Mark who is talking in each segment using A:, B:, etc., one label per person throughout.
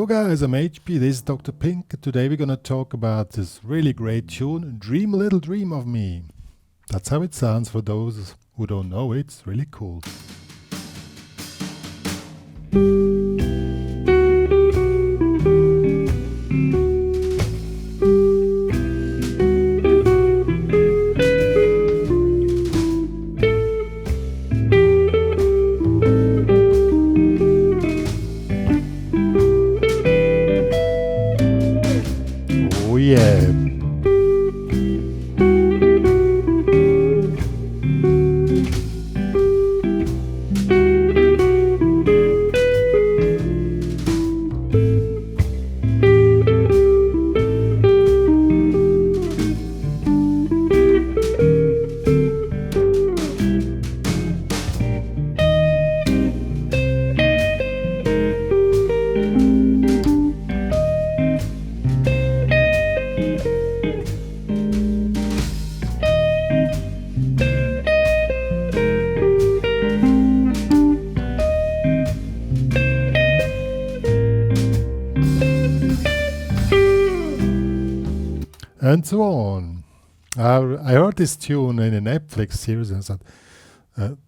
A: guys, I'm HP, this is Dr. Pink. Today we're gonna talk about this really great tune, Dream a Little Dream of Me. That's how it sounds for those who don't know it. It's really cool. Oh yeah. And so on. I heard this tune in a Netflix series and I said,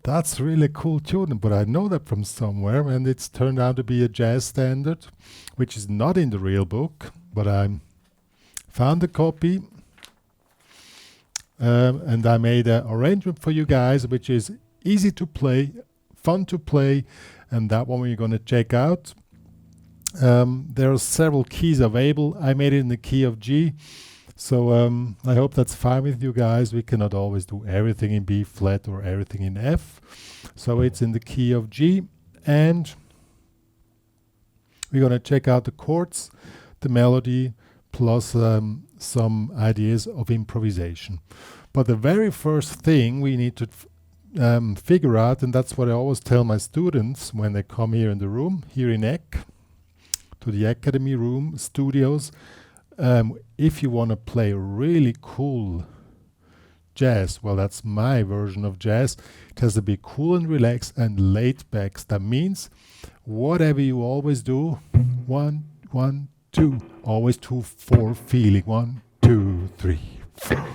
A: that's a really cool tune, but I know that from somewhere, and it's turned out to be a jazz standard, which is not in the real book, but I found a copy and I made an arrangement for you guys, which is easy to play, fun to play, and that one we're going to check out. There are several keys available. I made it in the key of G. So I hope that's fine with you guys. We cannot always do everything in B flat or everything in F. So it's in the key of G. And we're going to check out the chords, the melody, plus some ideas of improvisation. But the very first thing we need to figure out, and that's what I always tell my students when they come here in the room, here in Eck, to the Academy room, studios, if you want to play really cool jazz, well, that's my version of jazz. It has to be cool and relaxed and laid back. That means whatever you always do, 1, 1, 2, always 2, 4 feeling, 1, 2, 3, 4.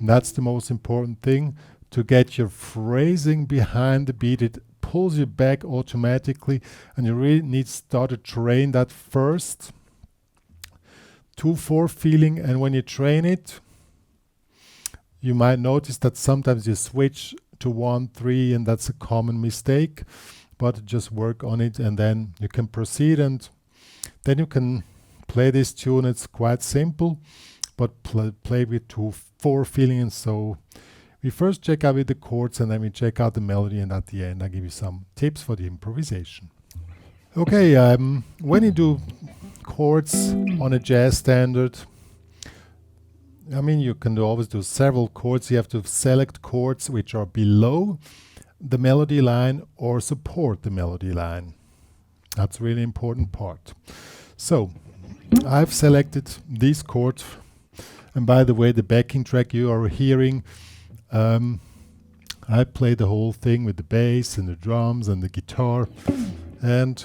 A: That's the most important thing, to get your phrasing behind the beat. It pulls you back automatically, and you really need to start to train that first 2-4 feeling. And when you train it, you might notice that sometimes you switch to 1-3, and that's a common mistake, but just work on it and then you can proceed, and then you can play this tune. It's quite simple, but play with 2-4 feeling. And so we first check out with the chords, and then we check out the melody, and at the end I give you some tips for the improvisation. Okay, when you do chords on a jazz standard, I mean, you can always do several chords. You have to select chords which are below the melody line or support the melody line. That's a really important part. So I've selected these chords. And by the way, the backing track you are hearing, I play the whole thing with the bass and the drums and the guitar, and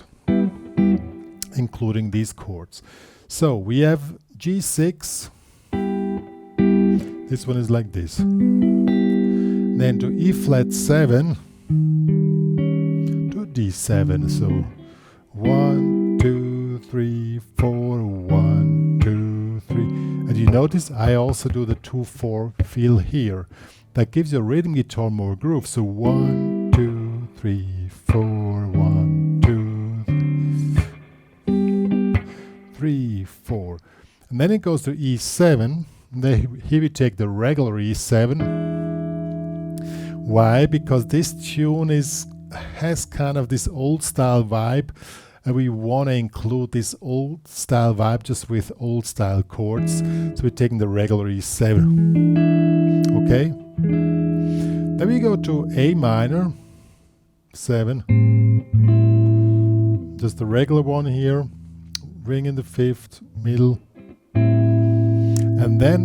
A: including these chords. So we have G6. This one is like this. Then to E flat 7, to D7. So 1, 2, 3, 4, 1, 2, 3. And you notice I also do the 2-4 feel here. That gives your rhythm guitar more groove. So 1, 2, 3, 4, 1, 2, 3, 4. And then it goes to E7. Here we take the regular E7. Why? Because this tune has kind of this old style vibe, and we want to include this old style vibe just with old style chords. So we're taking the regular E7. Okay? Then we go to A minor 7. Just the regular one here. Ring in the 5th, middle. And then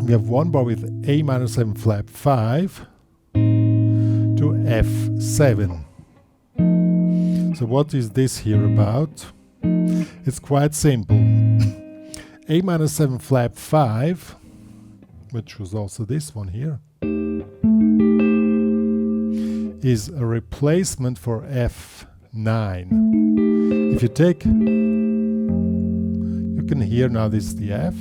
A: we have one bar with A minor 7 flat 5 to F7. So what is this here about? It's quite simple. A minor 7 flat 5, which was also this one here, is a replacement for F9. If you take, you can hear now this is the F,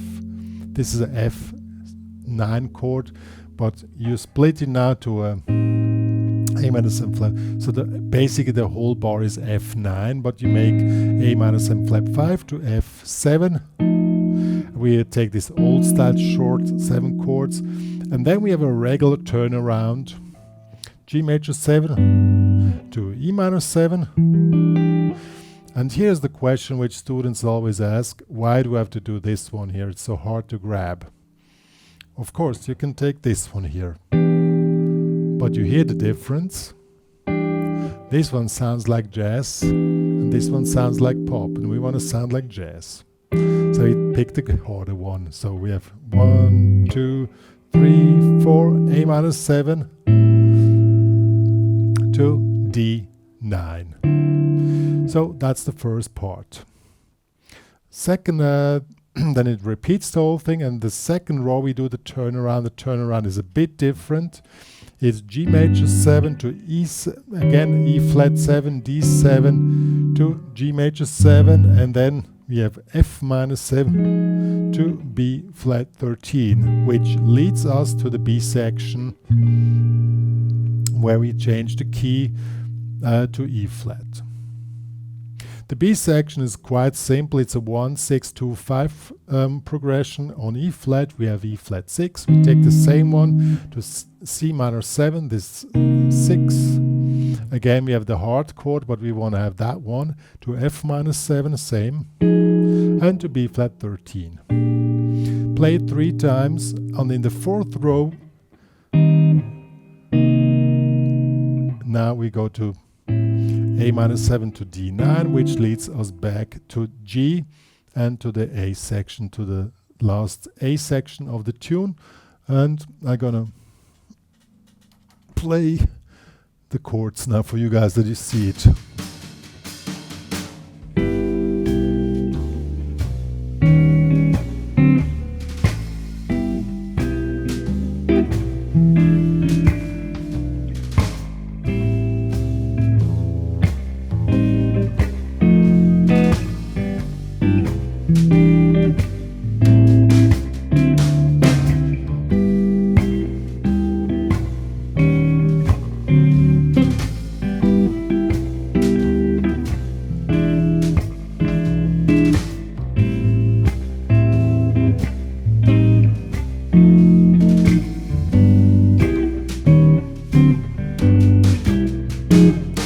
A: this is a F9 chord, but you split it now to a A minor 7 flat. So basically the whole bar is F9, but you make A minor 7 flat 5 to F7. We take this old style short 7 chords, and then we have a regular turnaround. G major 7 to E minor 7. And here's the question which students always ask: why do I have to do this one here? It's so hard to grab. Of course, you can take this one here, but you hear the difference. This one sounds like jazz, and this one sounds like pop, and we want to sound like jazz. So we pick the harder one. So we have 1, 2, 3, 4, A minor 7 to D9. So that's the first part. Second, then it repeats the whole thing, and the second row we do the turnaround. The turnaround is a bit different. It's G major 7 to E, again E flat 7, D7 to G major 7, and then we have F minor 7 to B flat 13, which leads us to the B section, where we change the key to E flat. The B section is quite simple. It's a 1, 6, 2, 5 progression. On E flat we have E flat 6. We take the same one to C minor 7, this 6. Again we have the hard chord, but we want to have that one to F minor 7, same, and to B flat 13. Play it 3 times, and in the fourth row now we go to A minor 7 to D9, which leads us back to G and to the A section, to the last A section of the tune. And I'm gonna play the chords now for you guys that you see it.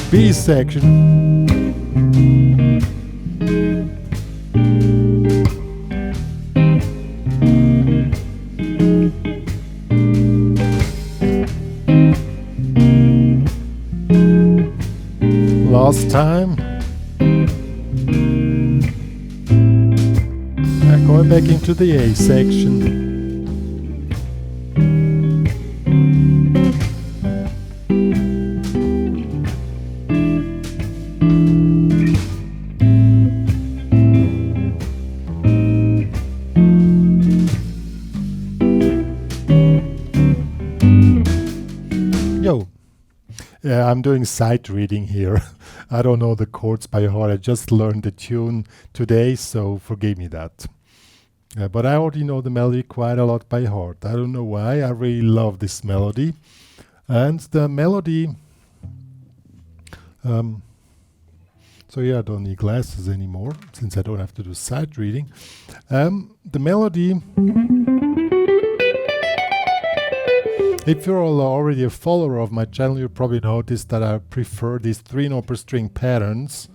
A: B section. Last time. And going back into the A section. I'm doing sight reading here. I don't know the chords by heart. I just learned the tune today, so forgive me that. But I already know the melody quite a lot by heart. I don't know why. I really love this melody. And the melody... so yeah, I don't need glasses anymore, since I don't have to do sight reading. The melody... If you're already a follower of my channel, you probably noticed that I prefer these 3-note per string patterns.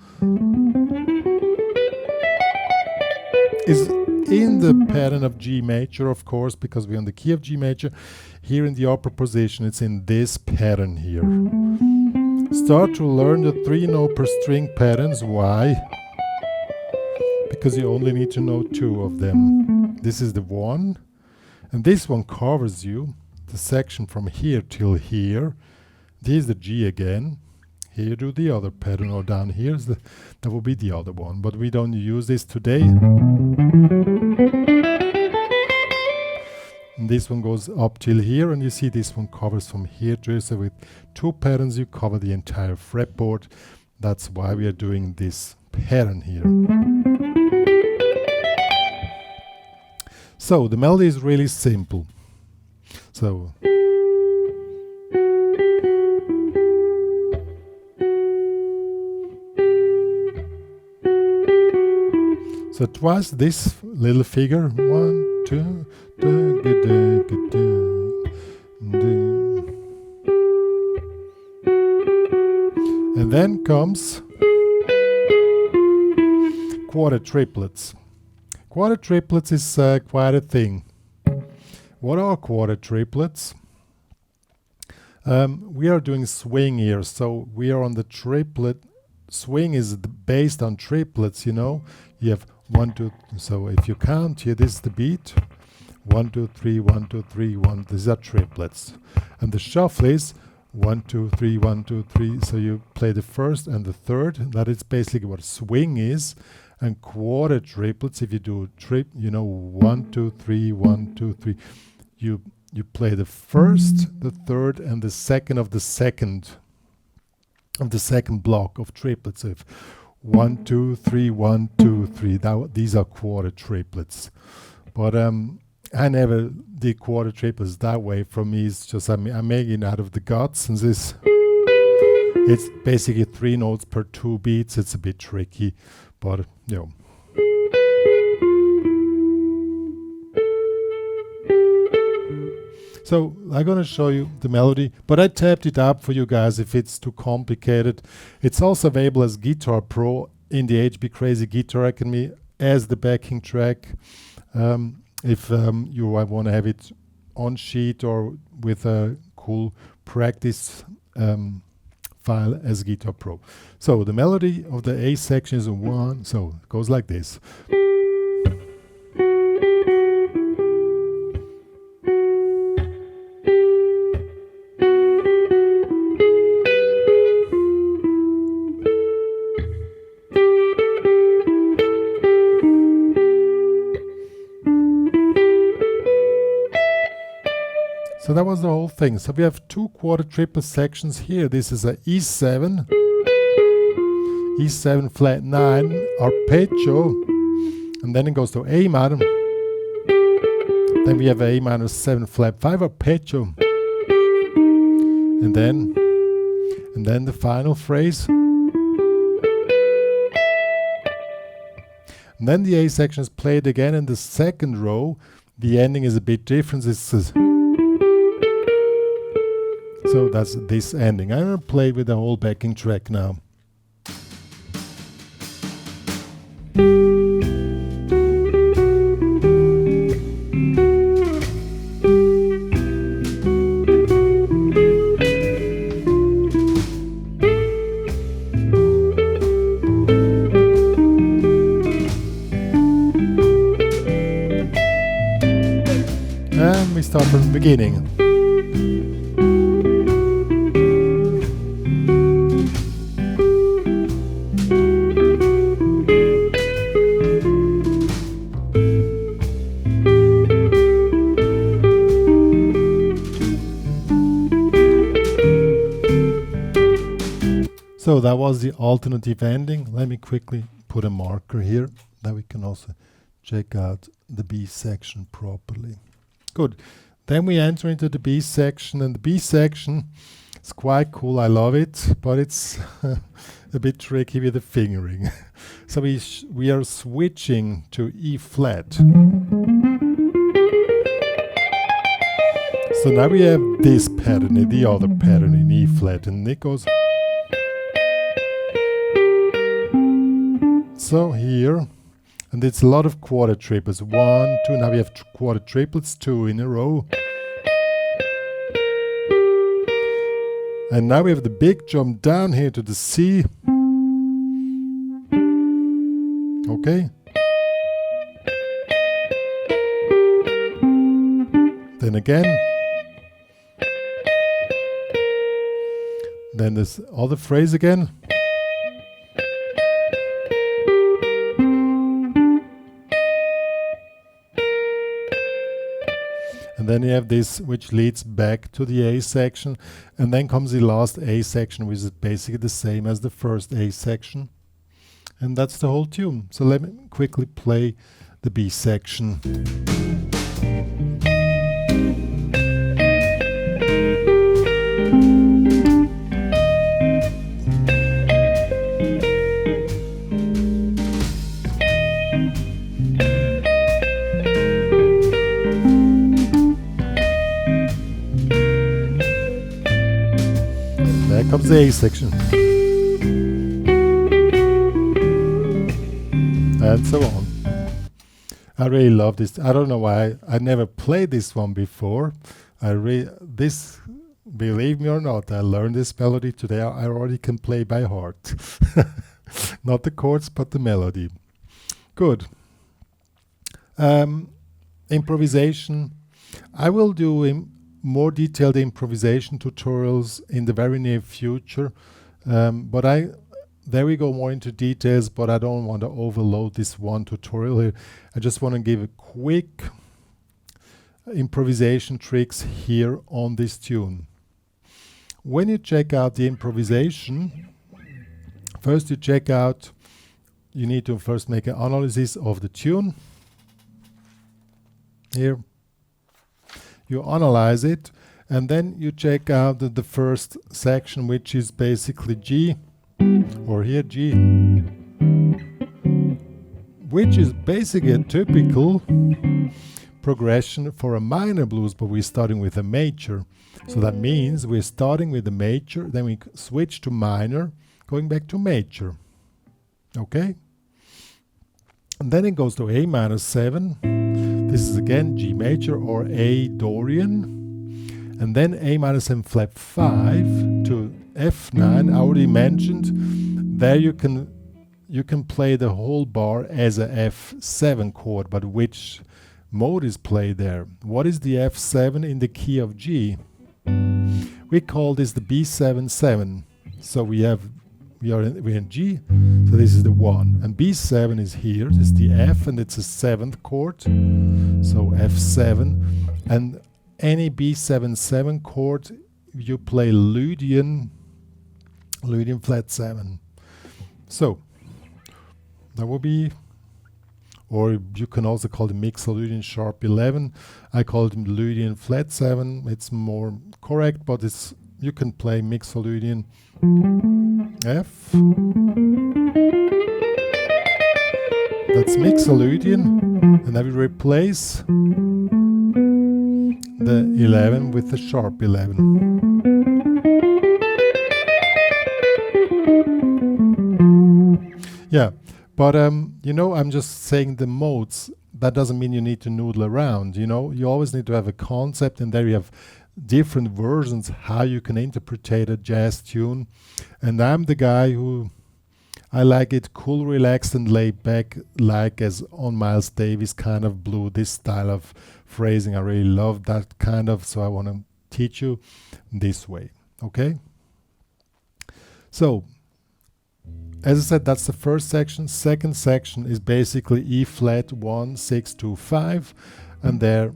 A: Is in the pattern of G major, of course, because we're on the key of G major. Here in the upper position, it's in this pattern here. Start to learn the 3-note per string patterns. Why? Because you only need to know 2 of them. This is the 1. And this one covers you, the section from here till here. This is the G again. Here you do the other pattern, or down here is that will be the other one, but we don't use this today. And this one goes up till here, and you see this one covers from here to here. So with 2 patterns you cover the entire fretboard. That's why we are doing this pattern here. So the melody is really simple. So twice this little figure, 1, 2, and then comes quarter triplets. Quarter triplets is quite a thing. What are quarter triplets? We are doing swing here, so we are on the triplet. Swing is based on triplets, you know. You have 1, 2, so if you count here, this is the beat. 1, 2, 3, 1, 2, 3, 1. These are triplets. And the shuffle is 1, 2, 3, 1, 2, 3. So you play the first and the third. That is basically what swing is. And quarter triplets, if you do you know, 1, 2, 3, 1, 2, 3. You play the first, the third, and the second of the second block of triplets. So if 1, 2, 3, 1, 2, 3. These are quarter triplets. But I never did quarter triplets that way. For me, it's just I'm making it out of the gut, since it's basically 3 notes per 2 beats. It's a bit tricky, but you know. So I'm going to show you the melody, but I tapped it up for you guys if it's too complicated. It's also available as Guitar Pro in the HPCrazy Guitar Academy as the backing track. If you want to have it on sheet or with a cool practice file as Guitar Pro. So the melody of the A section is a 1, so it goes like this. So that was the whole thing. So we have 2 quarter triple sections here. This is a E7, E7 flat 9 arpeggio, and then it goes to A minor. Then we have A minor 7 flat 5 arpeggio, and then the final phrase. And then the A section is played again in the second row. The ending is a bit different. So that's this ending. I'm going to play with the whole backing track now. And we start from the beginning. So that was the alternative ending. Let me quickly put a marker here that we can also check out the B section properly. Good. Then we enter into the B section, and the B section is quite cool. I love it, but it's a bit tricky with the fingering. So we are switching to E flat. So now we have this pattern, the other pattern in E flat, and it goes. So here, and it's a lot of quarter triplets. 1, 2, now we have quarter triplets, 2 in a row. And now we have the big jump down here to the C. Okay. then again, then this other phrase again, and then you have this which leads back to the A section, and then comes the last A section, which is basically the same as the first A section, and that's the whole tune. So let me quickly play the B section. There comes the A section. And so on. I really love this. I don't know why I never played this one before. Believe me or not, I learned this melody today. I already can play by heart. Not the chords, but the melody. Good. Improvisation. I will do more detailed improvisation tutorials in the very near future. There we go more into details, but I don't want to overload this one tutorial here. I just want to give a quick improvisation tricks here on this tune. When you check out the improvisation, first you need to first make an analysis of the tune. Here. You analyze it, and then you check out the first section, which is basically G, or here G, which is basically a typical progression for a minor blues, but we're starting with a major. So that means we're starting with a major, then we switch to minor, going back to major. Okay? And then it goes to A minor 7. This is again G major or A Dorian. And then A minor 7 flat 5 to F9. I already mentioned there you can play the whole bar as a F7 chord, but which mode is played there? What is the F7 in the key of G? We call this the B7-7. So we're in G, so this is the 1. And B7 is here, this is the F, and it's a 7th chord. So F7. And any B7-7 chord, you play Lydian flat 7. So that will be, or you can also call it Mixolydian sharp 11. I call it Lydian flat 7. It's more correct, but you can play Mixolydian F. That's Mixolydian, and I will replace the 11 with the sharp 11. Yeah, but I'm just saying the modes. That doesn't mean you need to noodle around. You always need to have a concept, and there you have different versions how you can interpret a jazz tune. And I'm the guy who I like it cool, relaxed, and laid back, like as on Miles Davis kind of blue. This style of phrasing, I really love that kind of, so I want to teach you this way. Okay? So, as I said, that's the first section. Second section is basically E flat 1, 6, 2, 5, and there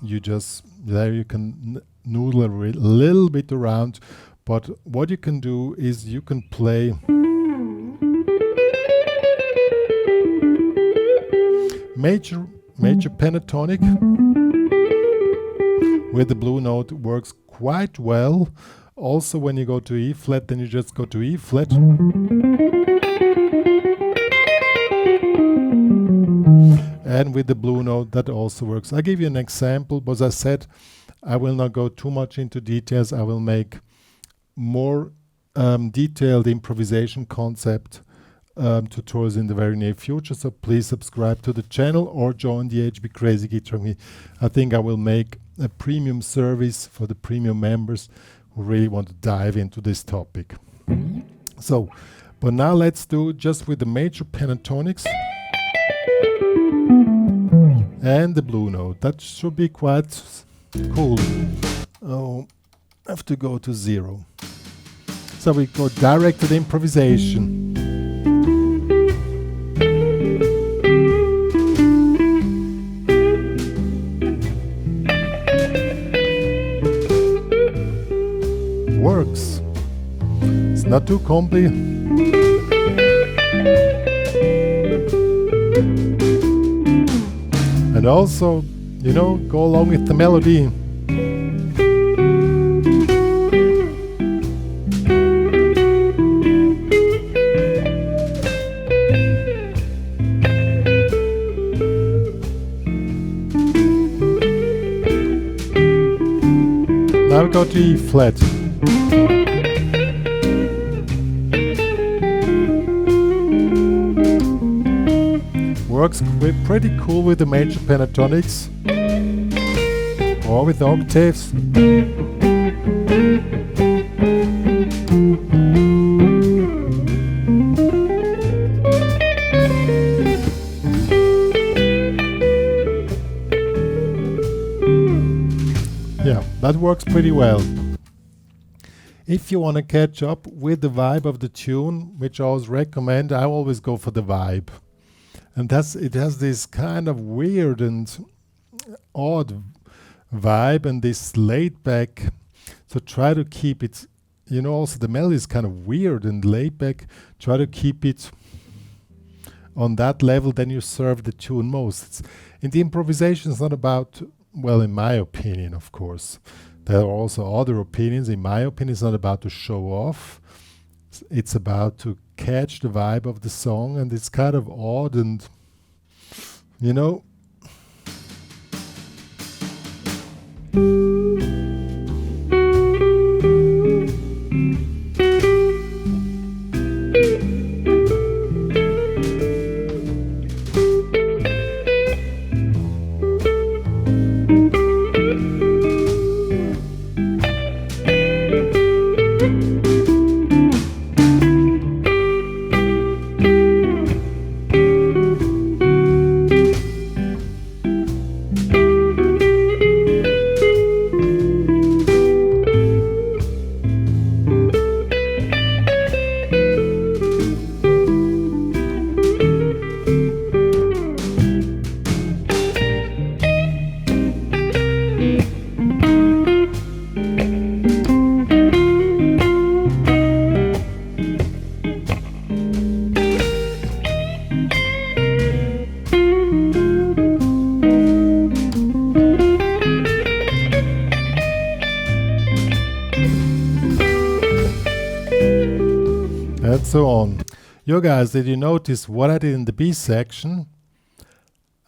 A: you can noodle a little bit around, but what you can do is you can play major pentatonic with the blue note. Works quite well. Also, when you go to E flat, then you just go to E flat. And with the blue note, that also works. I'll give you an example, but as I said, I will not go too much into details. I will make more detailed improvisation concept tutorials in the very near future. So please subscribe to the channel or join the HPCrazy Guitar Me. I think I will make a premium service for the premium members who really want to dive into this topic. So, but now let's do just with the major pentatonics and the blue note. That should be quite Cool. Oh, I have to go to 0. So we go direct to the improvisation. Works. It's not too complicated. And also, you know, go along with the melody. Now we go to E flat. Works pretty cool with the major pentatonics or with octaves. Yeah, that works pretty well. If you want to catch up with the vibe of the tune, which I always recommend, I always go for the vibe. And it has this kind of weird and odd vibe and this laid back. So try to keep it, you know, also the melody is kind of weird and laid back. Try to keep it on that level, then you serve the tune most. In the improvisation, it's not about, well, in my opinion, of course. There are also other opinions. In my opinion, it's not about to show off. It's about to catch the vibe of the song, and it's kind of odd and, you know, and so on. Yo guys, did you notice what I did in the B section?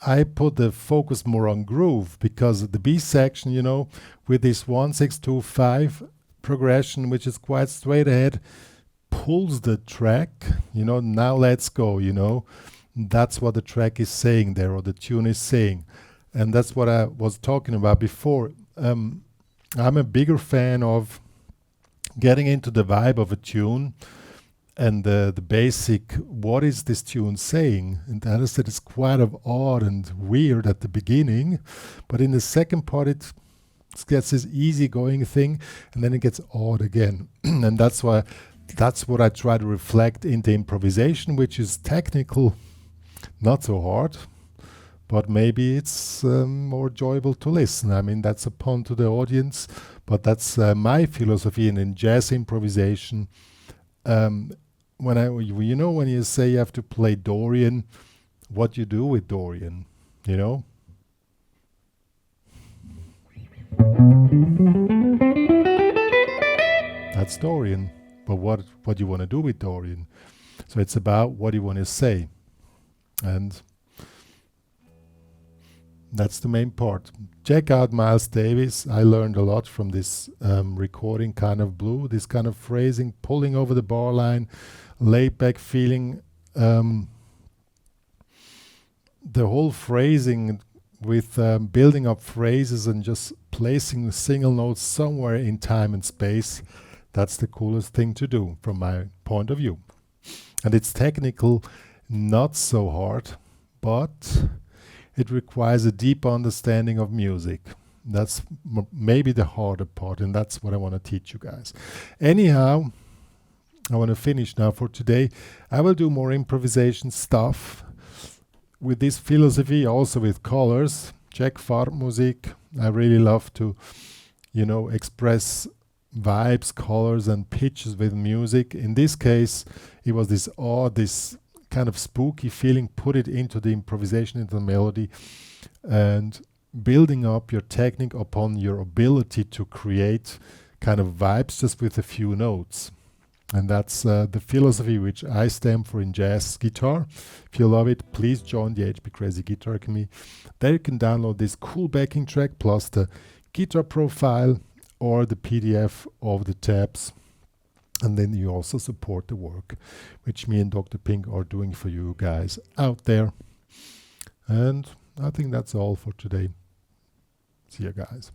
A: I put the focus more on groove, because the B section, you know, with this 1, 6, 2, 5 progression, which is quite straight ahead, pulls the track, you know, now let's go, you know. That's what the track is saying there, or the tune is saying. And that's what I was talking about before. I'm a bigger fan of getting into the vibe of a tune and the basic, what is this tune saying? And as I said, it's quite odd and weird at the beginning, but in the second part it gets this easygoing thing, and then it gets odd again. And that's what I try to reflect in the improvisation, which is technical, not so hard, but maybe it's more enjoyable to listen. I mean, that's upon to the audience, but that's my philosophy. And in jazz improvisation, when you say you have to play Dorian, what you do with Dorian, you know? That's Dorian, but what you want to do with Dorian? So it's about what you want to say, and that's the main part. Check out Miles Davis. I learned a lot from this recording, kind of blue, this kind of phrasing, pulling over the bar line, laid back feeling. The whole phrasing with building up phrases and just placing single notes somewhere in time and space. That's the coolest thing to do from my point of view. And it's technical, not so hard, but it requires a deep understanding of music. That's maybe the harder part, and that's what I want to teach you guys. Anyhow, I want to finish now for today. I will do more improvisation stuff with this philosophy, also with colors. Check Farbmusik. I really love to, express vibes, colors, and pitches with music. In this case, it was this kind of spooky feeling, put it into the improvisation, into the melody, and building up your technique upon your ability to create kind of vibes just with a few notes. And that's the philosophy which I stand for in jazz guitar. If you love it, please join the HPCrazy Guitar Academy. There you can download this cool backing track plus the guitar profile or the PDF of the tabs. And then you also support the work which me and Dr. Pink are doing for you guys out there. And I think that's all for today. See you guys.